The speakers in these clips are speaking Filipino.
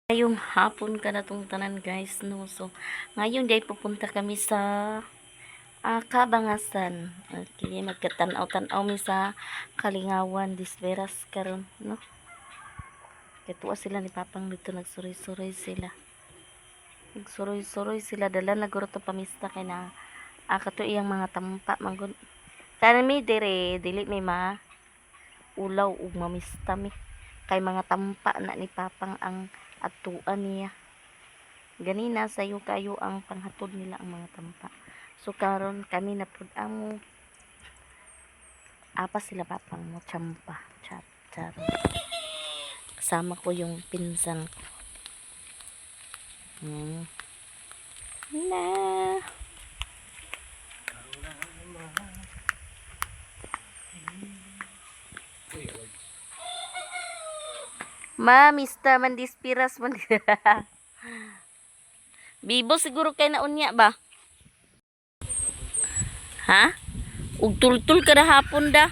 Ngayong hapon ka na tong tanan guys no. So ngayon day pupunta kami sa Kabangasan. Okay, magkatanaw-tanaw mi sa Kalingawan Disperas karon no. Katuwa sila ni Papang dito nagsuroy-suroy sila. Nagsuroy-suroy sila dala na guro to pamista kay na kato iyang mga tampa manggod. Kanami dire dili mi ma ulaw ug mamista mi kay mga tampa na ni Papang ang atuan niya. Ganina sayo kayo ang panghatod nila ang mga tampa. So karon kami na pud ang apa sila Papang mo champa chat chat. Kasama ko yung pinsan ko. Na. Ma, Mr. Mandispiras man. Bibo siguro kay na unya ba? Ha? Ug tultul kada hapon da.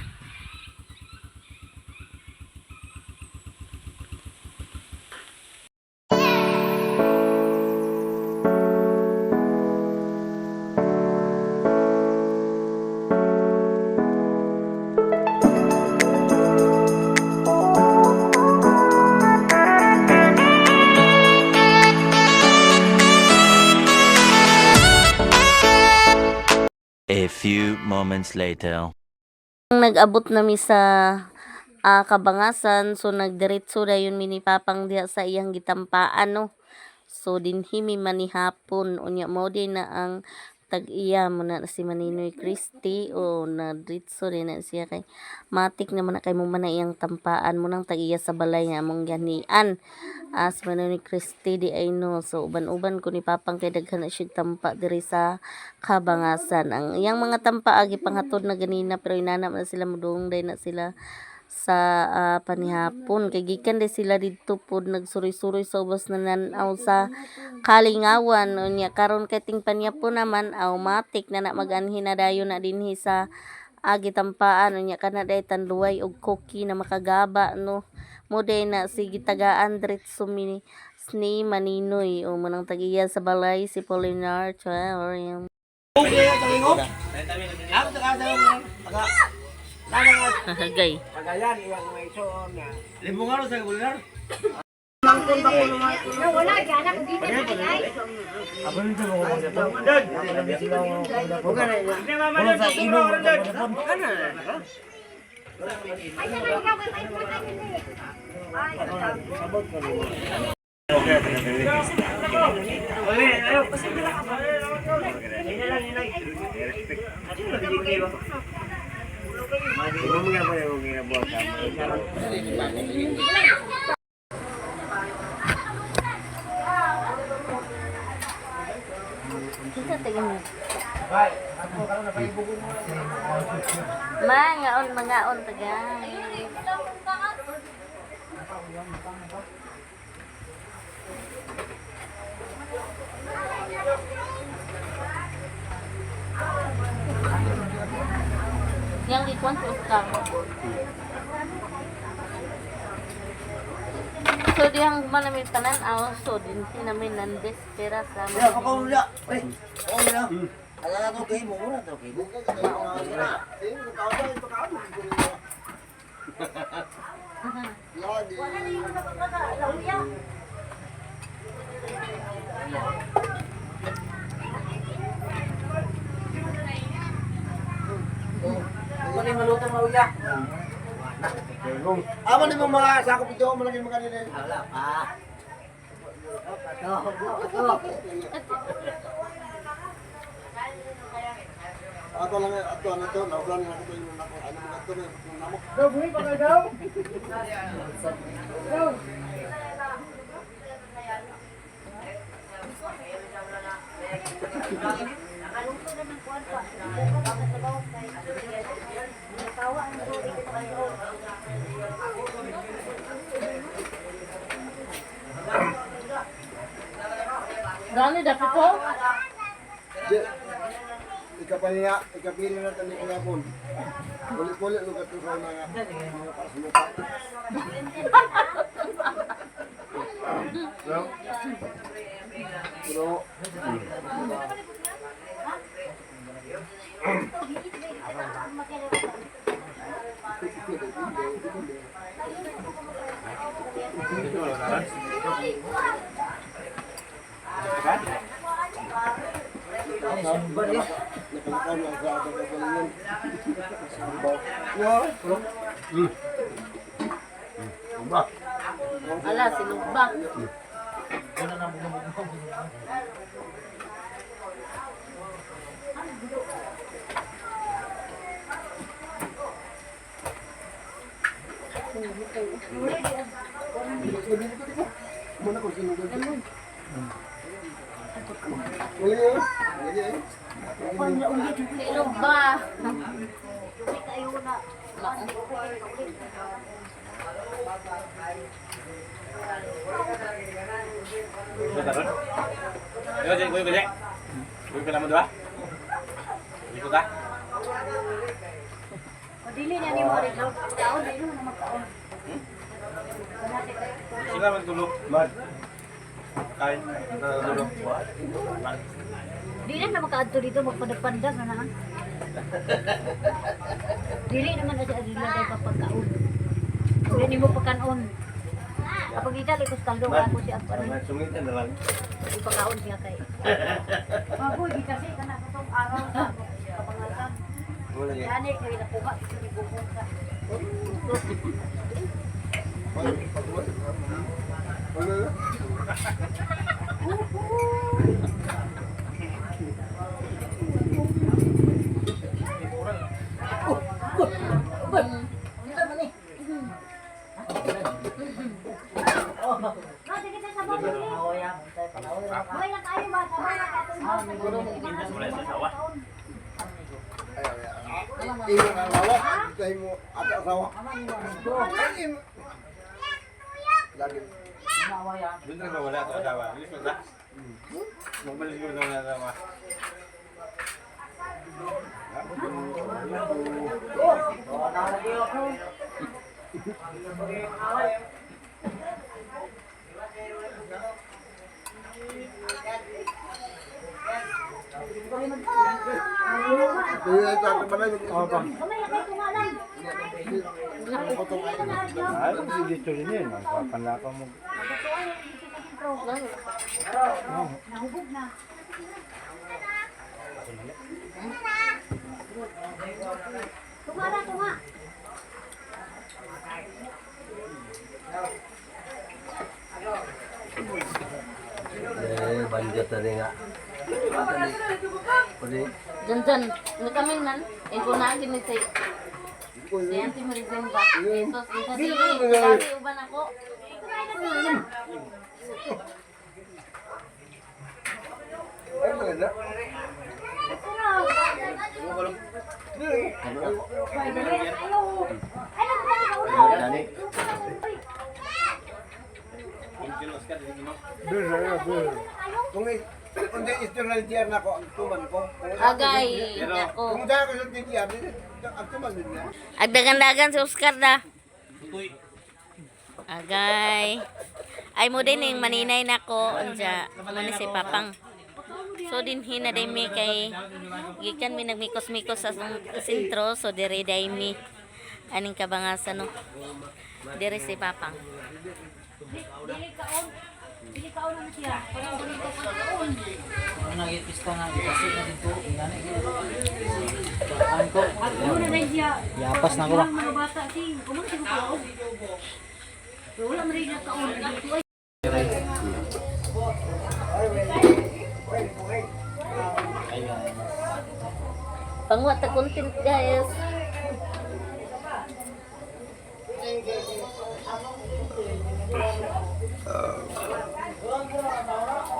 A few moments later. Nag-abot na mi sa Kabangasan, so nagdiretso dayon mi ni Papang diha sa iyang gitampaan no. So dinhi mi manihapon unya mao din na ang tag-iya mo na si Maninoy Christy o na diretso din na siya kay matik naman na kay mo man na iyang tampaan mo nang tag-iya sa balay nga among ganian. Si Maninoy Christy di ay no. So uban-uban ko ni Papang kay daghan na siya tampa diri sa Kabangasan. Ang iyang mga tampa agi panghatod na ganina pero inanam na sila mudong day na sila sa panihapon kay gikan de sila didto pod nagsuroy-suroy sa ubos na nanaw sa Kalingawan unya karon kay tingpanyapon naman automatic na maganhi na dayon na dinhi sa gitampaan unya kana day tanduay og cookie na makagaba no mo day na sige tagaan diretso mi ni Maninoy o manang tagiya sa balay si Polinar or yung gay. Pagayan, iwag may soon na. Limbong ano sa bulinar? Wala, gana kung dito na pinay. Abo nito mo ko sa to. Dad. Bukan na. Hindi mama na sa ino. Kana. Ay, sa mga kawin, ay, ay, Sabot ko. Okay, okay, ayo. Kita tingin mo. Mangaon tagay. Yang ikuan terus kang. So dihang mana mi tanan so din namin nandes pera sa Ya, kau ulah. Oh, ulah. Ala ko kay mo muna to kay. wala na yung nakakalawiya. Mali malutong na uya. Amo ni mga sakop ito mo lagi mga nila. Wala pa. Ato lang ato ano to, naulan na ito yung nako ano mga to yung namo. Daw buhi pa daw. Daw. Gani dapat ko? Ikapili na tani ko yapon. Kulit-kulit lu kato sa mga pasmuka. Ala, sinugba. Sinugba. Ayo, Jeng, gue beli. Gue ke nama dua. Ikut ah. Dili na ni mo rin. Taon, dili mo na magtaon. Sila man tulog. Mad. Kain. Tulog. Dili na makaadto dito magpadag-pandag na naman. Dili naman na siya dili na kapagkaon. Dili mo pagkaon. Kapag kita likos kaldo ako siya pa rin. Sungitan na lang. Ipakaon siya kay. Maboy di kasi kana katong araw sa kapangalan. Yani kay nakuha sa ibubong sa. Mati kita sa baboy. Boy na kayo ba? Sabay na katong Iyo na lawak, tayo mo at asawa. Lagi. Bener ba wala ito asawa? Bilis mo sa? Mabalis ko na asawa. Iyo na ito at balay. Kamay na kayo tungalan. Ay, hindi dito rin yun. Panlapa mo. Nahubog na. Tunga. Banjat tadi nga. Pwede. Dyan. Kami man. Ito na gini say. Si Auntie Maricel ba? Jesus, isa dili. Sabi uban ako. Ay, maganda. Dani. Kung istorya diyan ako ang tuman ko. Agay. Ako. Kung dahil ko sa diyan, ang tuman din niya. Agdagan-dagan si Oscar da. Agay. Ay mo din yung maninay na ko. Anja. Mani si Papang. So din hina day mi kay gikan mi nagmikos-mikos sa sentro. So dire day mi. Aning kabangasan no. Dire si Papang. Dili kaon na siya. Ang nagipista nga, ipasok na dito. Ingani. Ang ko. Ano na rin siya? Yapas na ko ba? Mga bata si, kumang siya kaon. Wala man rin na kaon. Pangwa ta content guys.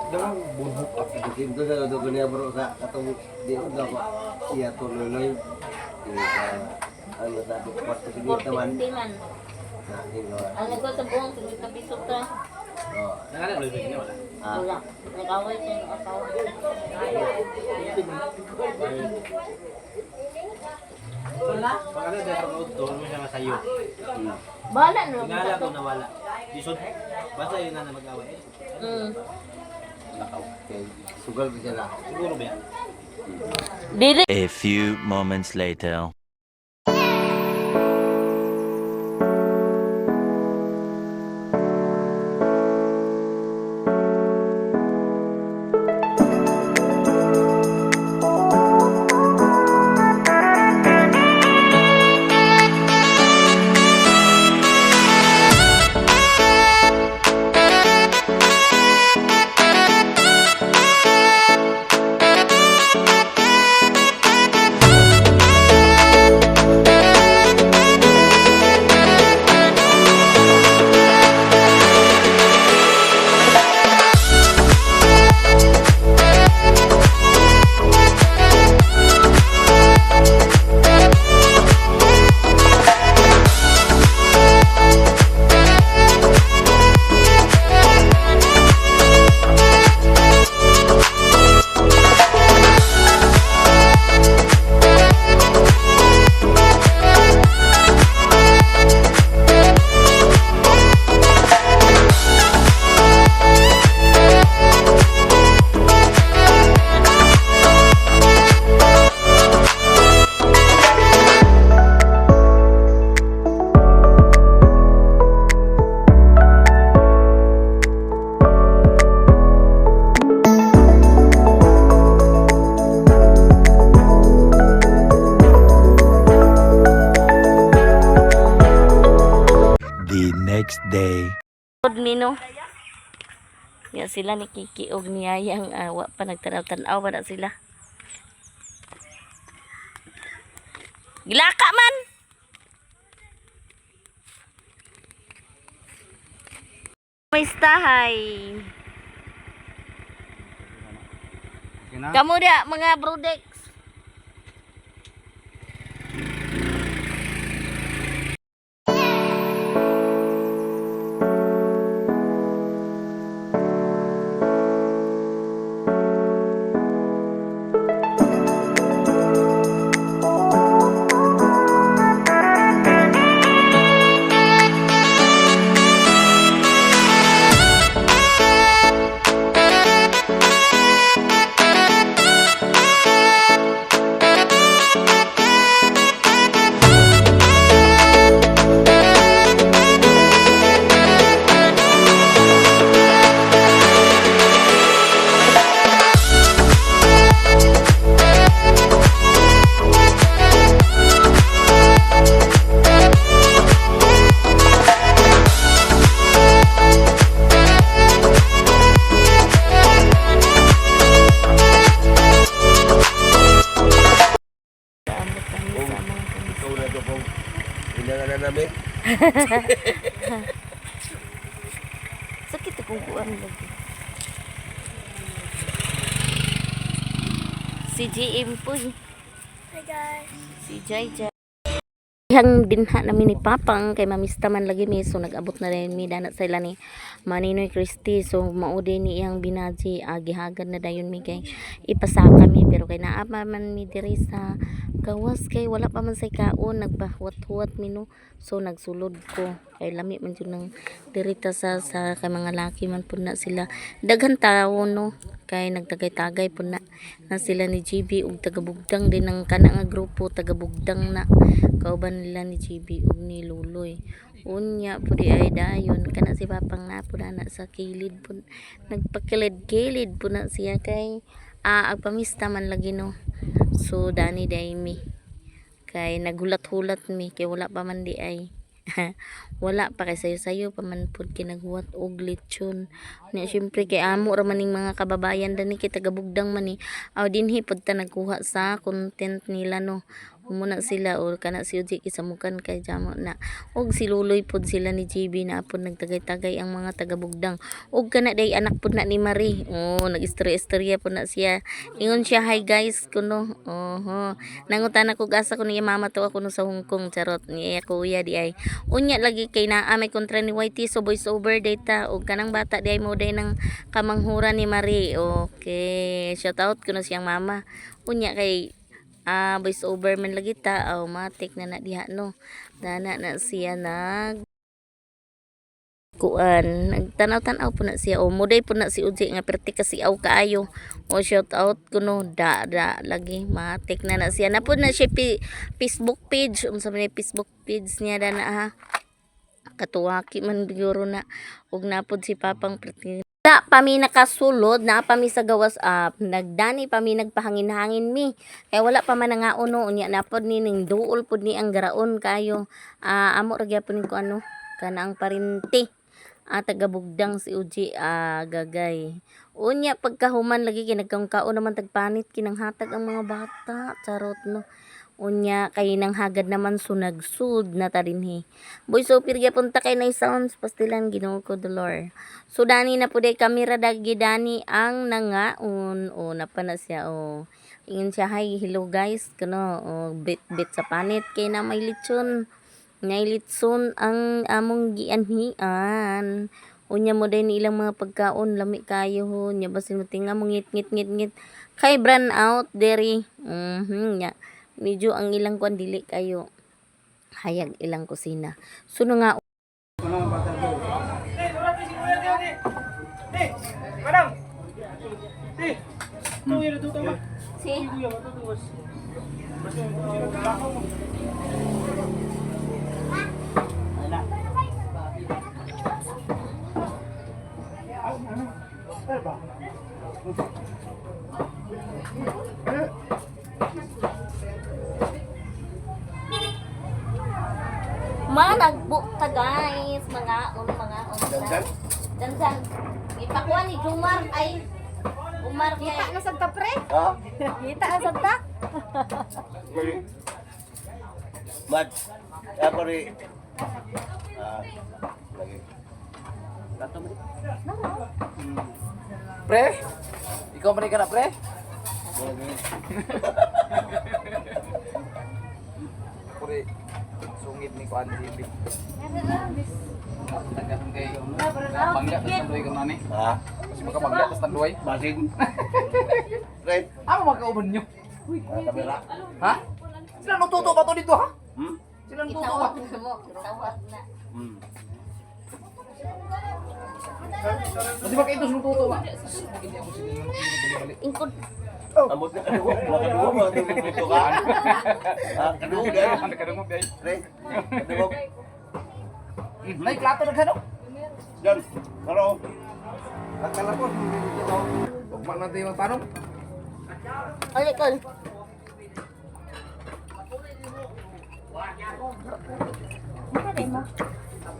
Dalam bunhuk ako bikin to sa do niya bro sa katong di ko daw siya to loy. Ano sabi ko pa sige taman. 450 man. Nah, ini loh. Ang nagko sa buong 50 piso ta. Oh, Nakala ulit niya wala. Wala. Nag-away sa yung asawa. Pagkano dahil sa road to, mo siya masayo. Bala no. Tingala ko nawala. Isod. Basta yun na mag-away. Mm. Okay. Sugal ko siya na. Siguro ba yan? Dili. A few moments later. The next day. Pod nino. Ya sila ni Kiki og niyayang wa pa nagtanaw-tanaw ba na sila. Gilaka man. May stahay. Kamu dia mga brodex. Ikaw na ito pong inangan na namin. Sakit kung kuan lagi. Si GM po. Hi guys. Si Jai Jai. Yang dinha namin ni Papang kay mamista man lagi mi, so nag-abot na rin mi dana sa ila ni Maninoy Christy, so maude ni iyang binaji gihagad na dayon mi kay ipasaka mi, pero kay naa pa man mi diri sa gawas kay wala pa man say kaon, nagbahuwat-huwat mi no, so nagsulod ko kay lami man jud nang dirita sa kay mga laki man pud na sila daghan tawo no, kay nagtagay-tagay pud na sila ni GB ug taga-Bugdang din ang kana nga grupo, taga-Bugdang na kauban nila ni GB ug ni Luloy. Unya pud ay dayon kana si Papang na pud na sa kilid pud nagpakilid-kilid pud na siya kay agpamista man lagi no. So dani day mi kay nagulat-hulat mi kay wala pa man di ay wala pa kay sayo-sayo pa man pud kinaghuwat og lechon nya syempre kay amo ra maning mga kababayan dani kay taga-Bugdang man ni dinhi pud ta nagkuha sa content nila no. Muna sila or kana si Uji kisamukan kay jamo na og si Luloy pud sila ni GB na pud nagtagay-tagay ang mga taga-Bugdang og kana day anak pud na ni Marie, nag-istorya-istorya pud na siya, ingon siya hi guys kuno, nangutan ako asa ko niya mama to ako no sa Hong Kong, charot niya kuya di ay unya lagi kay naa may kontra ni YT, so voice over data og kanang bata di ay mo day ng kamanghuran ni Marie. Okay, shout out kuno siyang mama unya kay voice over man lagi ta, automatic na diha no. Dana na siya kuan nagtanaw-tanaw po na siya moday po na si Uji nga perti kasi aw kaayo shout out kuno da lagi matik na siya na po na siya Facebook page unsa man Facebook page niya dana ha katuwaki man biguro na ug napod si papang perti da pa mi nakasulod na pa mi sa gawas up nagdani pa mi nagpahangin-hangin mi kay wala pa man nga uno unya napod ni ning duol pud ni ang garaon kayo amo ra gyapon ko ano kana ang parinti taga-bugdang si Uji gagay unya pagkahuman lagi kinagkaon naman tagpanit kinanghatag ang mga bata charot no unya kay nang hagad naman sunagsud na ta dinhi boy so pirya punta kay nay sounds pastilan Ginoo ko dolor so dani na puday kamera dagi dani ang nangaon napa na siya ingin siya hi hello guys kano bit sa panit kay na may lechon Nailitson ang among gianhian. Unya mo din ilang mga pagkaon lami kayo ho. Nya basin mo tinga mo ngit. Kay brand out deri. Nya. Medyo ang ilang kwan dili kayo. Hayag ilang kusina. Suno nga si Managbook ta guys, mga on. Dandan. Ipakuha ni Jumar ay Umar Kita kay na sa pre. Ha? Kita na sa ta. Mad. Ako rin. Lagi. Pre? Ikaw man ka na pre? Pre, sungit ni kuan TV. Tagahan kay bangga tas tanduay ka man Ha? Kasi makabangga tas tanduay. Basin. Right. Ano magkauban nyo? Kamera. Ha? Sila nututo ba to dito ha? Sila nututo ba? itawag na mo, itawag na. Kasi baka ito nututo ba? Ingkod Amot na kadugo. Nakadugo mo. Tututo ka. Kadugo dahil. Kadang mo biyay. Right. Kadugo. Nay plato na gano? Diyan. Karo. Akala ko ugma natin yung tanong. ali kon.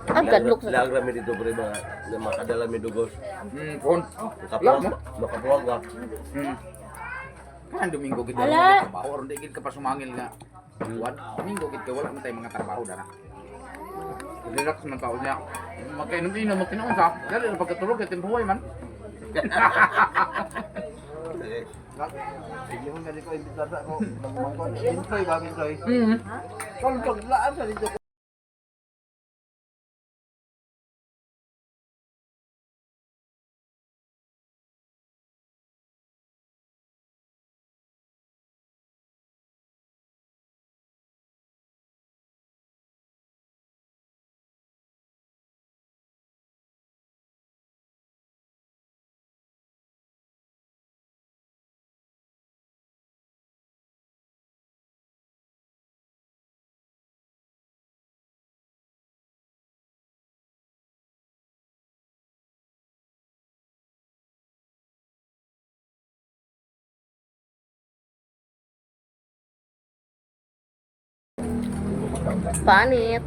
Ang gadlok sa Lagra mi dito pre mga na makadala mi dugos. Kon. Makapuwag. Makapuwag ba? Kan Domingo kita Ala. trabaho or di ka pa sumangil nga. Wad Domingo kita wala man tay mga trabaho dara. Relax man tao niya. Magkainom-inom mo kinuunsa. Dali na pagkatulog kay tempuhay man. Sige mo dali ko imbitasa ko. Magmangkon. Intoy ba intoy? Ha? Kon paglaan sa dito. panit.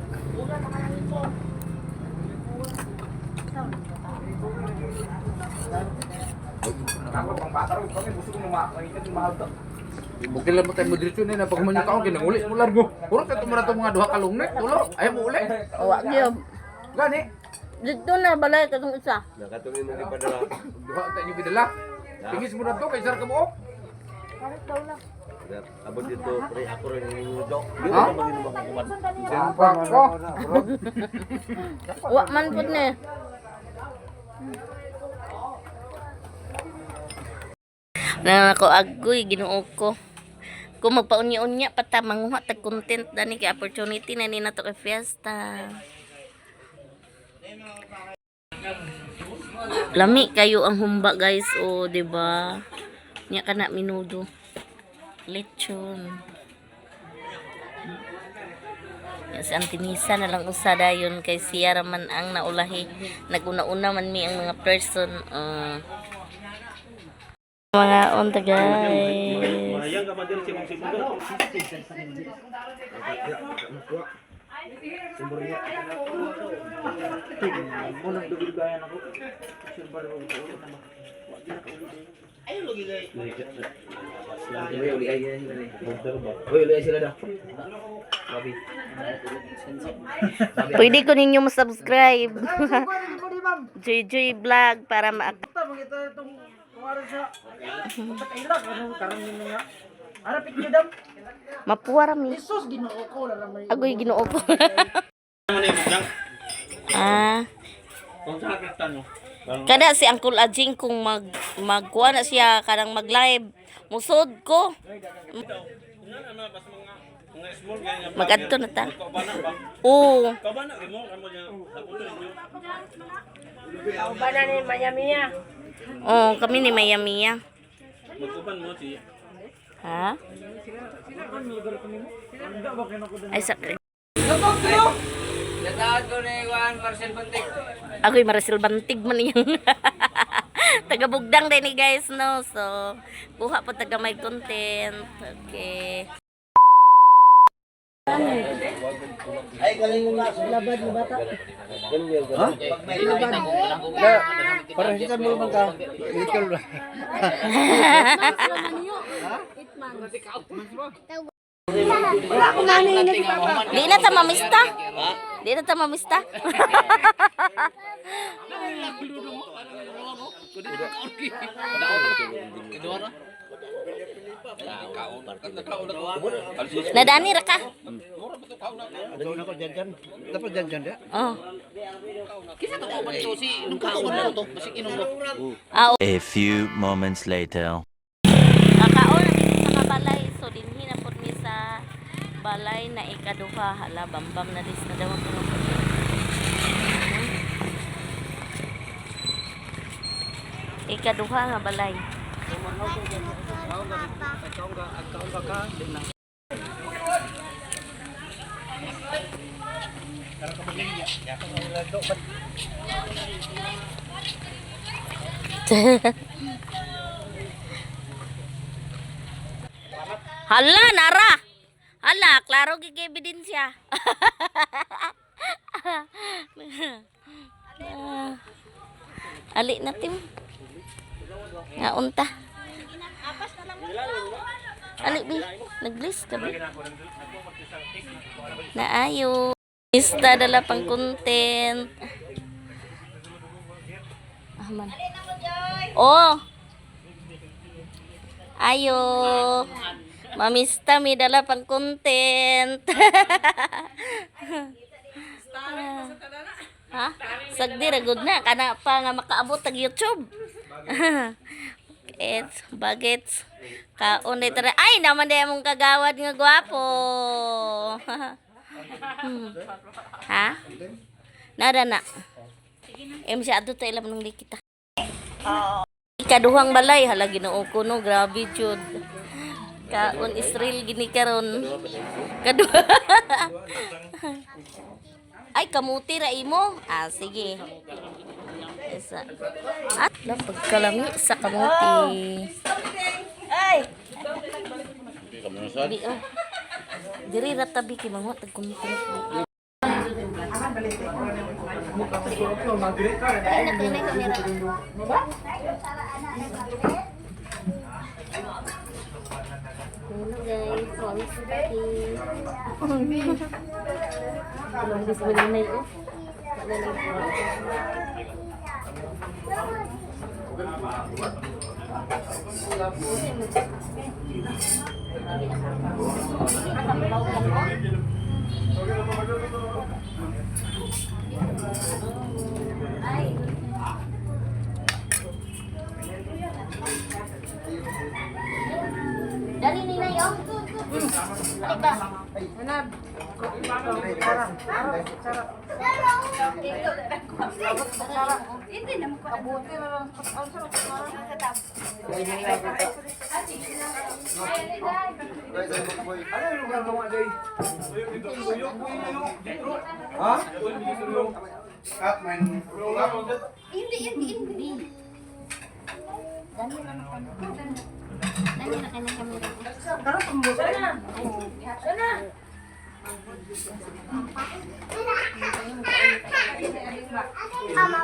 Ako pang bata ro kami gusto ko makakita ng mahal to. Bukil lang mo tayo mo diretso na pag manyo taon kinanguli mo largo. Puro ka tumara to mga duha ka lungnet tulo. Ayaw mo uli. Wa gyud. Gani. Dito na balay katong isa. Nakatungin mo ni padala. Duha tayo niyo bidala. Tingis mo na to kay sar ka mo. Abot dito pre ako rin niludo. Di Ha? ba magino makakuman? Jampak ko. Wa man pud ni. Na ako agoy Ginoo ko. Kung magpaunya-unya pa ta manguha tag content dani kay opportunity na ni nato kay fiesta. Lami kayo ang humba guys, o di ba? Nya kana minudo. Lechon. Yan si Auntie Nisa na lang usada yun kay siya raman ang naulahi. Naguna-una man mi ang mga person. Mga onta guys. Mayang ka madiri si Mong Sibundo. Munang dugigayan ako. Silbar ko. Pwede ko ninyo ma-subscribe. JJ Vlog para ma mapuwara mi. Agoy Ginoo ko. Ah. Kada si Uncle Ajing kung magkuha na siya kanang mag-live, musod ko. Magadto na ta. Oo. Bana ni Mayamiya. Oh, kami ni Mayamiya. Ha? Ay, sakri. Ako'y Maricel Bantig man yung taga-bugdang din ni guys, no? So, buha po taga may content. Okay. Ay, galing mo nga. Labad mo bata. Ha? Para kita mo man ka. Ikaw ba? Di na ta mamista. Di na ta mamista. Nadani ra ka? Ano na ko diyan? Dapat diyan dia. Oh. A few moments later. Kakaon na dito sa kabalay. So, dinhi na po ni sa balay na ikaduha. Hala, bambam na dis na daw ang pinupot. Ikaduha nga balay. Hala, Nara. Hala, klaro gig ebidensya. Ali na tim. Nga unta. Ali bi, nag-list ka ba? Naayo. Lista dala pang content. Ah, man. Oh. Ayo. Mamista mi dala pang content. Ha? Sagdi ra gud na kana pa nga makaabot tag YouTube. It's bagets. Kaon dito ay naman di mong kagawad nga gwapo. Ha? Nada na. Masyado tayo lang nung kita. Ikaduhang balay hala Ginoo ko no, grabe jud. Kaon Israel gini karon. Kaduha. Ay kamuti ra imo. Ah sige. Isa. At pagkalami sa kamuti. Ay. Di oh. Diri ra tabi kay manghot tag content. Hello guys, sorry for talking. Belum disebut na yun. Dari Nina yo. Hindi naman ko. Kabuti na lang. Ano yung lugar mo day? Ha? Hindi. Dami na kanya kamera.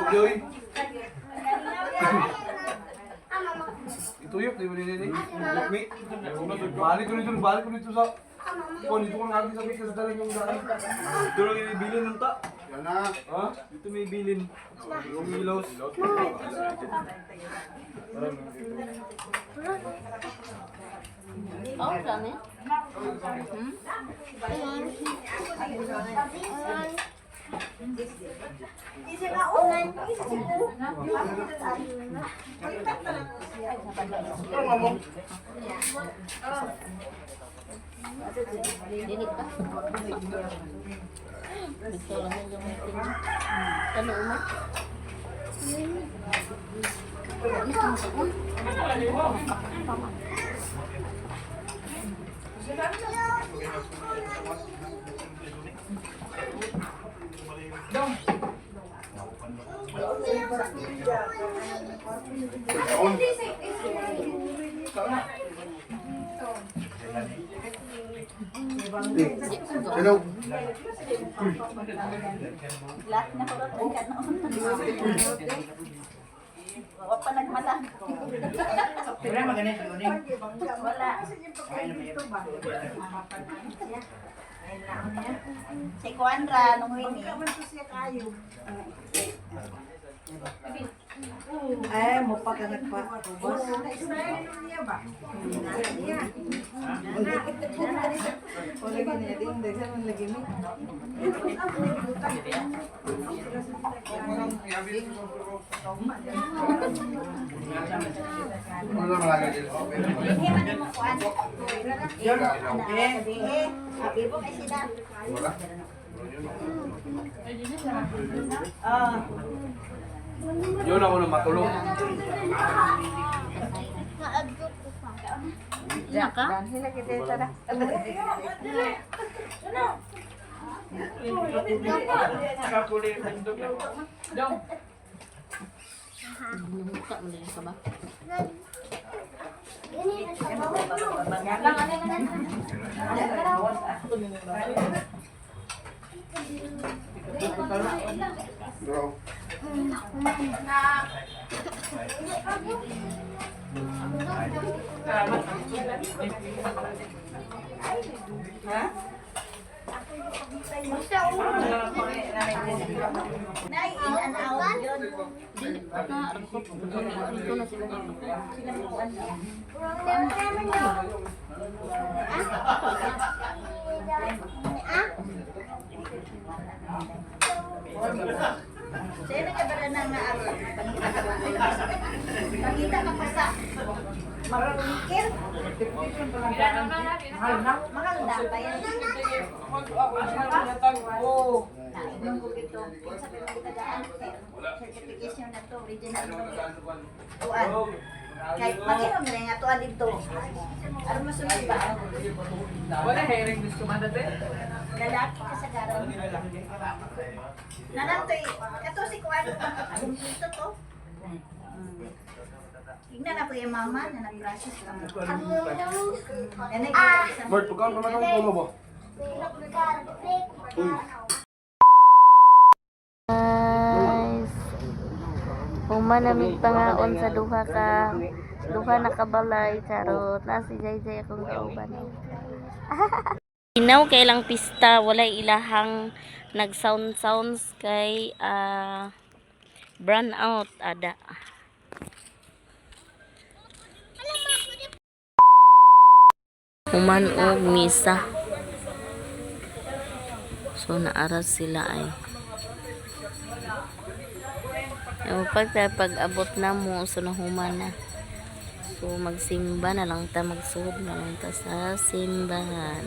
Joy. Ituyok, di ba nini? Mi. Balik ko dito sa... Kung dito ko lagi sa Mix, sa yung daan. Dito lang yung bilin ng ta. Yan na. Ha? Dito may bilin. Yung ilaws. Oh, kami. Dili ka. Dito lang yung gamitin. Ano mo? Hello. Wala pa nagmata. Wala. Si Kuandra nung ini. Ay, mo pa ka nagpa. O lagi niya din, daghan man lagi mi. Ano na malagay dito? Hindi man mo kuan. Happy po kay sila. Yun ako na matulog. Iya ka? Sila kita tara. Buka mo din ka ba? Bro. Nay, ilan out yun. Dili pa na. Dito na sila. Sino ka ba na nga Pagkita ka pa sa marumikir. Mahal na ba yan? Oo. Nainom ko ito. Kung sa pinagkitagaan, certification na to, original to. Tuan. Kahit mag-inom na nga tuan dito. Ano masunod ba? Wala hiring gusto man dati. Lalaki ka sa garon. Nanatoy, ito si Kuan. Dito to. Tingnan ako yung mama na nag-process ka. Ganay ko isang Bert, pagkaan pa na kang pulo mo. Guys, humanamig pangaon sa duha na kabalay charot na si Jay akong kauban. Inaw kay lang pista walay ilahang nag-sounds kay brand out ada. Human og misa. So naaras sila ay. Pag abot na mo so nahuman na. So magsimba na lang ta, magsuod na lang ta sa simbahan.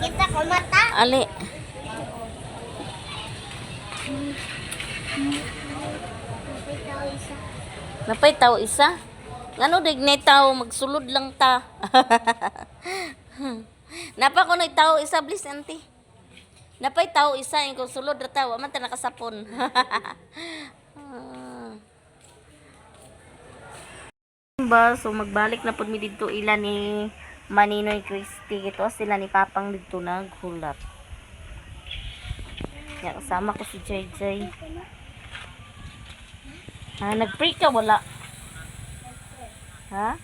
Kita ko mata. Ali. Napay tao isa. Ngano dignay tao magsulod lang ta. Napa ko na tao isa please auntie. Napay tao isa yung sulod ra ta wa man ta nakasapon. Ba, so magbalik na pud mi didto ila ni Maninoy Christy. Ito sila ni Papang didto naghulat. Ya, kasama ko si JJ. Nag-pray ka wala? Ha?